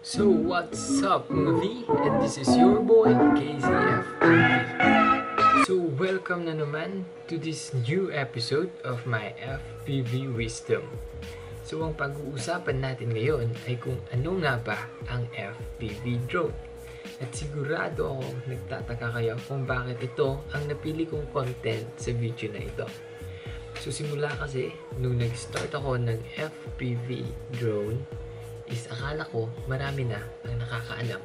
So what's up mga V? And this is your boy KZFPV. So welcome na naman to this new episode of my FPV Wisdom. So ang pag-uusapan natin ngayon ay kung ano nga ba ang FPV drone. At sigurado ako nagtataka kayo kung bakit ito ang napili kong content sa video na ito. So simula kasi nung nag-start ako ng FPV drone is akala ko marami na ang nakakaalam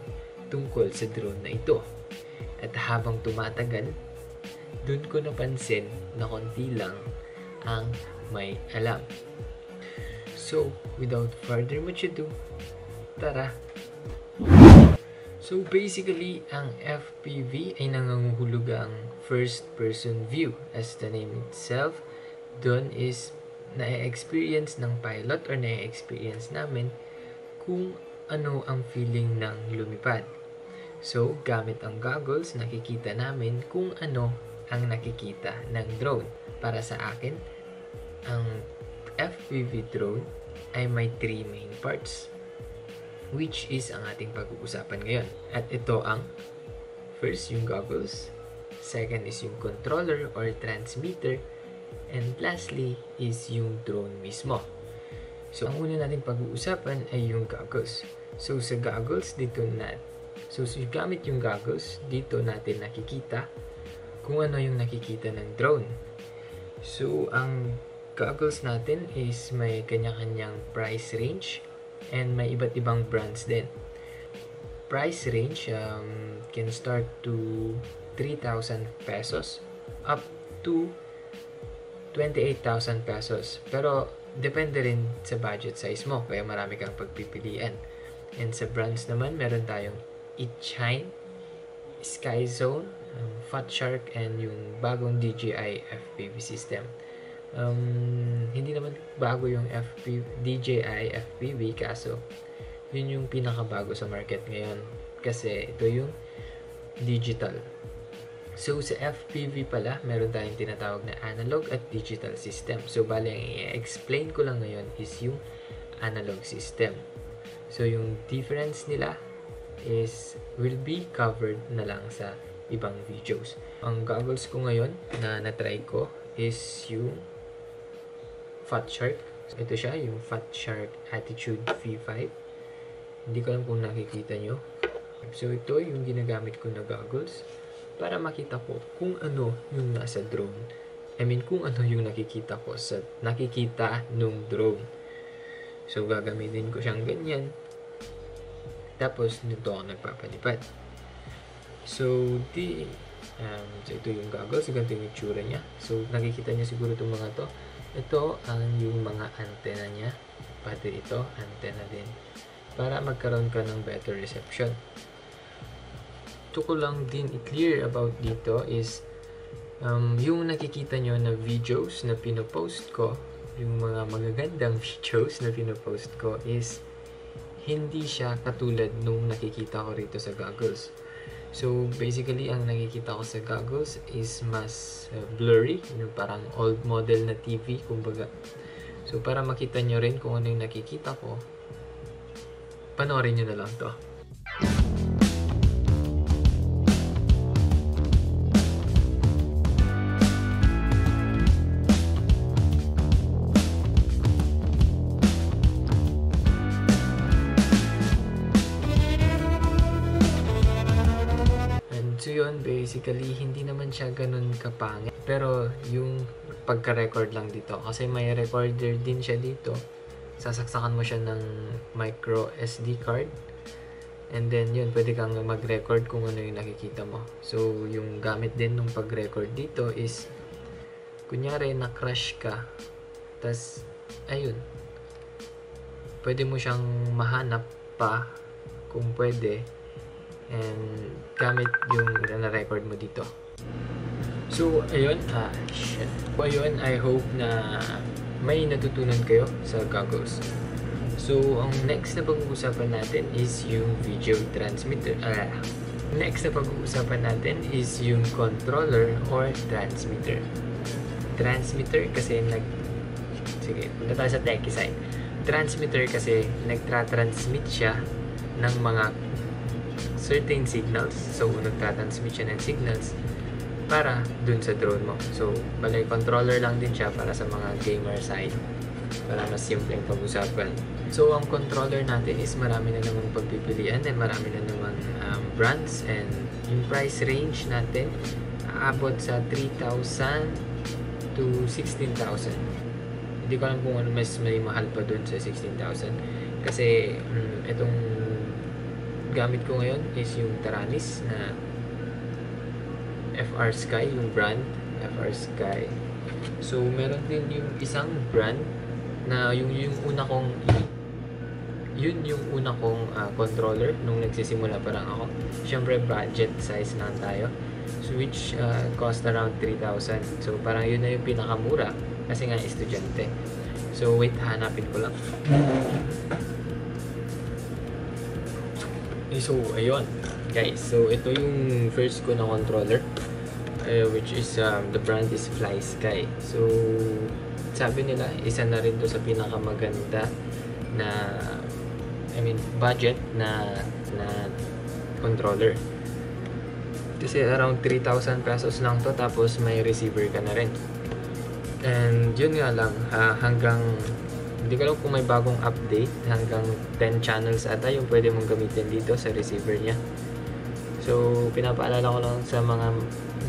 tungkol sa drone na ito. At habang tumatagal, dun ko napansin na konti lang ang may alam. So, without further much ado, tara! So basically, ang FPV ay nanganguhulugang first-person view. As the name itself, dun is na-experience ng pilot or na-experience namin kung ano ang feeling ng lumipad. So, gamit ang goggles, nakikita namin kung ano ang nakikita ng drone. Para sa akin, ang FPV drone ay may 3 main parts, which is ang ating pag-uusapan ngayon. At ito ang first, yung goggles. Second is yung controller or transmitter. And lastly is yung drone mismo. So, ang una natin pag-uusapan ay yung goggles. So, sa goggles, gamit yung goggles, dito natin nakikita kung ano yung nakikita ng drone. So, ang goggles natin is may kanya-kanyang price range and may iba't ibang brands din. Price range can start to 3,000 pesos up to 28,000 pesos. Pero, depende rin sa budget size mo, kaya marami kang pagpipilian. And sa brands naman, meron tayong Itshine, Skyzone, Fat Shark, and yung bagong DJI FPV system. Hindi naman bago yung DJI FPV, kaso yun yung pinakabago sa market ngayon. Kasi ito yung digital. So, sa FPV pala, meron tayong tinatawag na analog at digital system. So, bali, ang i-explain ko lang ngayon is yung analog system. So, yung difference nila will be covered na lang sa ibang videos. Ang goggles ko ngayon na natry ko is yung Fat Shark. Ito siya, yung Fat Shark Attitude V5. Hindi ko alam kung nakikita nyo. So, ito yung ginagamit ko na goggles para makita ko kung ano yung nasa drone. Kung ano yung nakikita nung drone. So, gagamitin ko siyang ganyan. Tapos, nito ako nagpapalipad. So, ito yung goggles. Ganito yung itsura niya. So, nakikita niya siguro itong mga to. Ito ang yung mga antenna niya. Pati ito, antenna din. Para magkaroon ka ng better reception. Ito ko lang din i-clear about dito is yung nakikita nyo na videos na pinopost ko, yung mga magagandang videos na pinopost ko is hindi siya katulad nung nakikita ko rito sa goggles. So basically, ang nakikita ko sa goggles is mas blurry, yung parang old model na TV kumbaga. So para makita nyo rin kung ano yung nakikita ko, panoorin nyo na lang to. So yun, basically, hindi naman siya ganun kapangit. Pero yung pagka-record lang dito, kasi may recorder din siya dito. Sasaksakan mo siya ng micro SD card. And then yun, pwede kang mag-record kung ano yung nakikita mo. So yung gamit din nung pag-record dito is, kunyari na-crash ka. Tas, ayun. Pwede mo siyang mahanap pa kung pwede. And gamit yung na-record mo dito. So, ayun. I hope na may natutunan kayo sa goggles. So, ang next na pag-uusapan natin is yung video transmitter. Next na pag-uusapan natin is yung controller or transmitter. Transmitter kasi punta tayo sa techie side. Transmitter kasi nagtra-transmit siya ng mga certain signals. So, nagtatransmit siya ng signals para dun sa drone mo. So, balay controller lang din siya para sa mga gamer side. Para mas simpleng pag-usapan. So, ang controller natin is marami na namang pagpipilian and marami na namang brands, and yung price range natin aabot sa 3,000 to 16,000. Hindi ko alam kung ano mas may mahal pa dun sa 16,000 kasi itong gamit ko ngayon is yung Taranis na FR Sky, yung brand FR Sky. So meron din yung isang brand na yung una kong yung una kong controller nung nagsisimula pa lang ako. Syempre budget size lang tayo, so which cost around 3,000. So parang yun na yung pinakamura kasi nga estudyante. So wait, hanapin ko lang. So ayun guys, so ito yung first ko na controller, which is the brand is Fly Sky. So sabi nila isa na rin to sa pinakamaganda na budget na controller. Kasi around 3,000 pesos lang to, tapos may receiver ka na rin. And yun nga lang, hanggang hindi ko alam kung may bagong update, hanggang 10 channels ata yung pwede mong gamitin dito sa receiver niya. So pinapaalala ko lang sa mga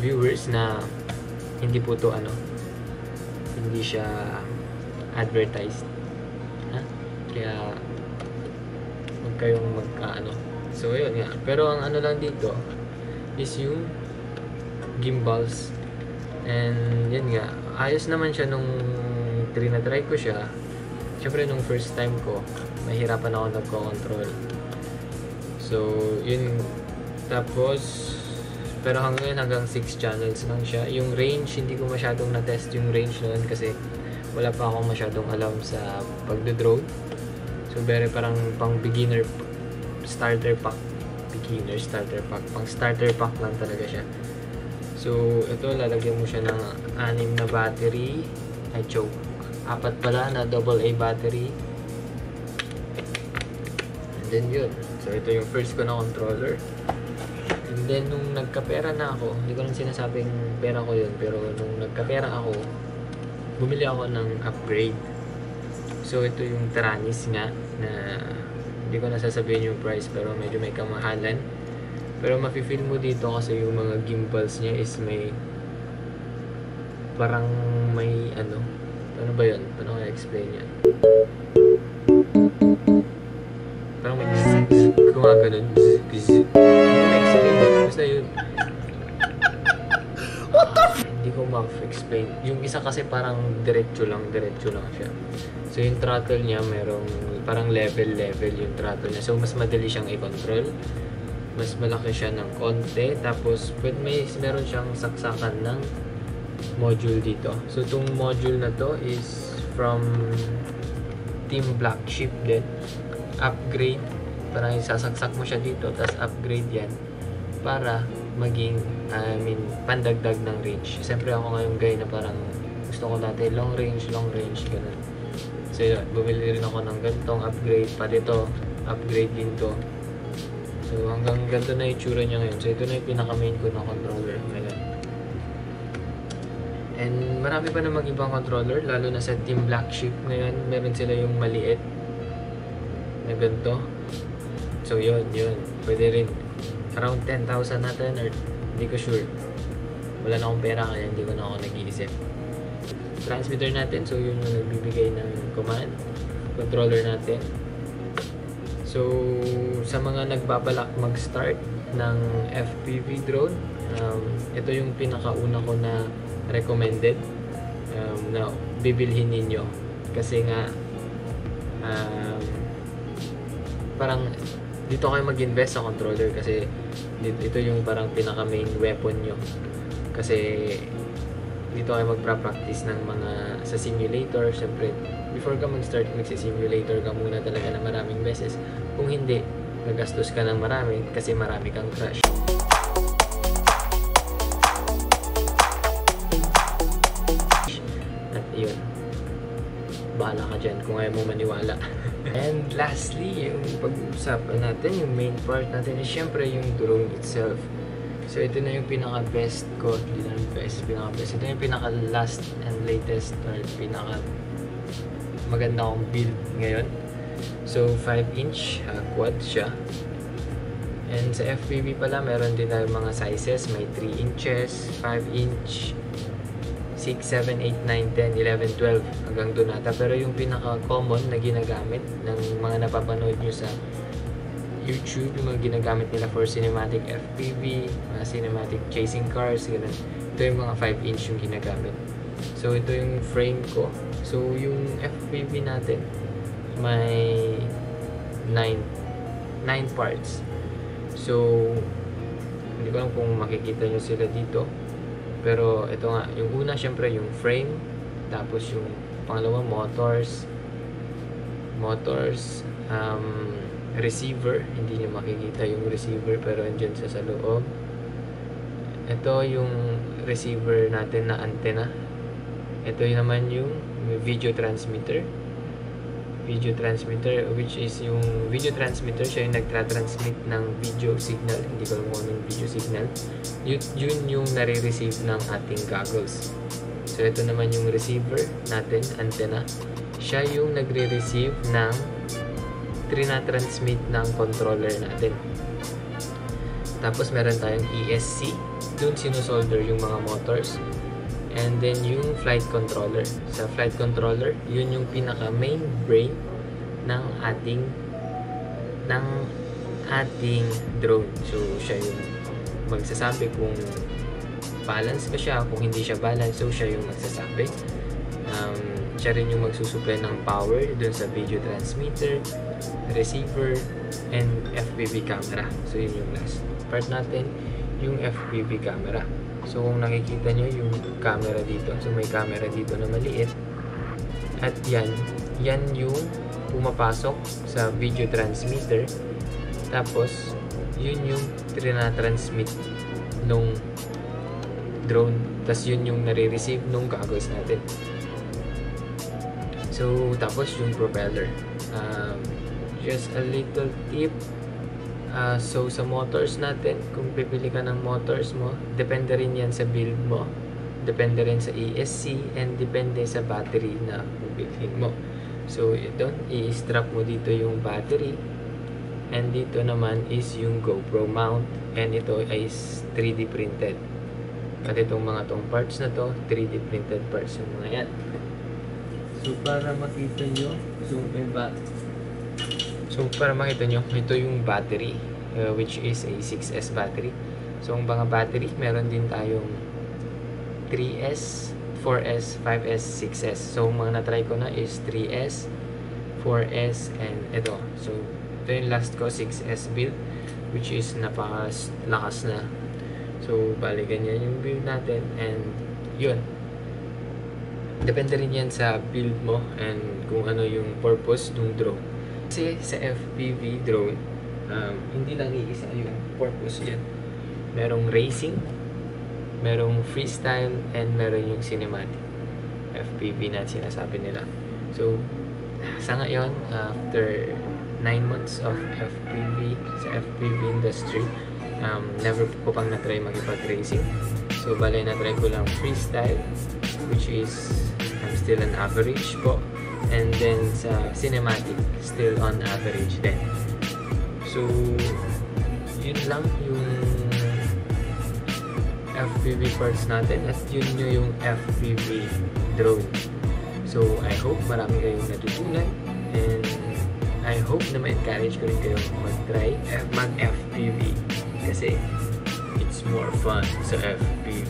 viewers na hindi po to hindi siya advertised, kaya huwag kayong so yun nga. Pero ang lang dito is yung gimbals, and yun nga, ayos naman siya nung try ko siya. Syempre nung first time ko mahirapan ako nagko-control, so yun. Tapos pero hanggang 6 channels lang siya. Yung range, hindi ko masyadong na-test yung range noon kasi wala pa akong masyadong alam sa pagdo-drone. So parang pang beginner starter pack, pang starter pack lang talaga siya. So ito, lalagyan mo siya ng 6 na battery, 4 pala na AA battery, and then yun. So ito yung first ko na controller. And then nung nagkapera na ako, hindi ko lang sinasabing pera ko yun, pero nung nagkapera ako, bumili ako ng upgrade. So ito yung Taranis nga, na hindi ko nasasabihin yung price, pero medyo may kamahalan. Pero mafe-feel mo dito kasi yung mga gimbals niya is may parang may ano ba yun? Paano ko i-explain yan? Parang may gumaganon. Basta yun. Hindi ko ma-explain. Yung isa kasi parang diretso lang siya. So yung throttle niya merong parang level yung throttle niya. So mas madali siyang i-control. Mas malaki siya ng konti. Tapos meron siyang saksakan ng module dito. So itong module na to is from Team Black Sheep din. Upgrade. Parang isasagsak mo siya dito, tapos upgrade yan para maging pandagdag ng range. Siyempre ako ngayong guy na parang gusto ko dati long range, ganun. So yun, bumili rin ako ng ganitong upgrade. Pati ito, upgrade din to. So hanggang ganito na itsura niya ngayon. So ito na yung pinaka main ko na controller ngayon. And marami pa namang ibang controller, lalo na sa Team Black Sheep ngayon. Meron sila yung maliit na ganito. So yun, pwede rin around 10,000 natin, or hindi ko sure. Wala na akong pera kaya hindi ko na ako nag-iisip. Transmitter natin, so yun yung nagbibigay ng command. Controller natin. So sa mga nagbabalak mag-start ng FPV drone, ito yung pinakauna ko na recommended na bibilhin ninyo. Kasi nga parang dito kayo mag-invest sa controller kasi ito yung parang pinaka main weapon nyo. Kasi dito kayo magpa-practice ng mga sa simulator. Siyempre, before ka mag-start magsi-simulator ka muna talaga na maraming beses. Kung hindi, nagastos ka ng marami kasi marami kang crash. At yun, bahala ka dyan kung ayaw mo maniwala. And lastly, yung pag-uusapan natin, yung main part natin is syempre yung drone itself. So ito na yung pinaka-best ko, hindi na yung best, pinaka-best. Ito yung pinaka-last and latest or pinaka-maganda kong build ngayon. So 5-inch quad siya. And sa FPV pala, meron din tayo mga sizes. May 3 inches, 5 inch, 6, 7, 8, 9, 10, 11, 12 hanggang doon ata. Pero yung pinaka-common na ginagamit ng mga napapanood nyo sa YouTube, yung mga ginagamit nila for cinematic FPV, mga cinematic chasing cars, ganun. Ito yung mga 5 inch yung ginagamit. So ito yung frame ko. So yung FPV natin may 9 parts. So hindi ko alam kung makikita nyo sila dito. Pero ito nga, yung una syempre yung frame, tapos yung pangalawa motors, receiver, hindi nyo makikita yung receiver pero andyan sa loob. Ito yung receiver natin na antenna. Ito yun naman yung video transmitter, which is yung video transmitter, siya yung nagtra-transmit ng video signal. Hindi ko alam kung anong video signal. Yun yung nare-receive ng ating goggles. So ito naman yung receiver natin, antenna. Siya yung nagre-receive ng trina-transmit ng controller natin. Tapos meron tayong ESC, dun sinusolder yung mga motors. And then yung flight controller. Sa flight controller, yun yung pinaka main brain ng ating drone. So siya yung magsasabi kung balance ba siya, kung hindi siya balance, so siya yung magsasabi. Siya rin yung magsusupply ng power dun sa video transmitter, receiver, and FPV camera. So yun yung last part natin, yung FPV camera. So kung nakikita nyo yung camera dito, so may camera dito na maliit, at yan yung pumapasok sa video transmitter, tapos yun yung trina-transmit nung drone, tapos yun yung nare-receive nung goggles natin. So tapos yung propeller, just a little tip. So sa motors natin, kung pipili ka ng motors mo, depende rin yan sa build mo, depende rin sa ESC, and depende sa battery na bilhin mo. So ito, i-strap mo dito yung battery, and dito naman is yung GoPro mount, and ito ay 3D printed. At itong mga tong parts na to, 3D printed parts yung mga yan. So para makita nyo, ito yung battery, which is a 6S battery. So ang mga battery, meron din tayong 3S, 4S, 5S, 6S. So mga na-try ko na is 3S, 4S, and ito. So ito yung last ko, 6S build, which is napakalakas na. So bali ganyan yung build natin, and yun. Depende rin yan sa build mo and kung ano yung purpose ng drone. Kasi sa FPV drone, hindi lang iisa yung purpose yan. Merong racing, merong freestyle, and meron yung cinematic FPV na sinasabi nila. So, sa ngayon, after 9 months of FPV, sa FPV industry, never ko pang na-try mag-ipag-racing. So, balay na-try ko lang freestyle, which is still an average po. And then sa cinematic, still on average din. So, yun lang yung FPV parts natin, at yun yung FPV drone. So, I hope marami kayong natutunan, and I hope na ma-encourage ko rin kayong mag-try mag-FPV kasi it's more fun sa FPV.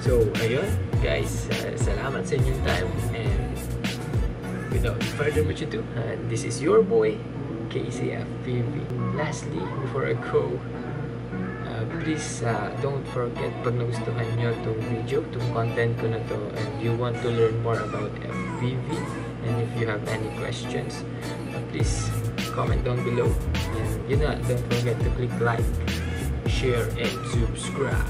So, ayun guys, salamat sa inyong time, and without further much ado, this is your boy, KCFPV. Lastly, before I go, please don't forget, pag nagustuhan nyo itong video, itong content ko na to, and you want to learn more about FPV, and if you have any questions, please comment down below. And yun na, don't forget to click like, share, and subscribe.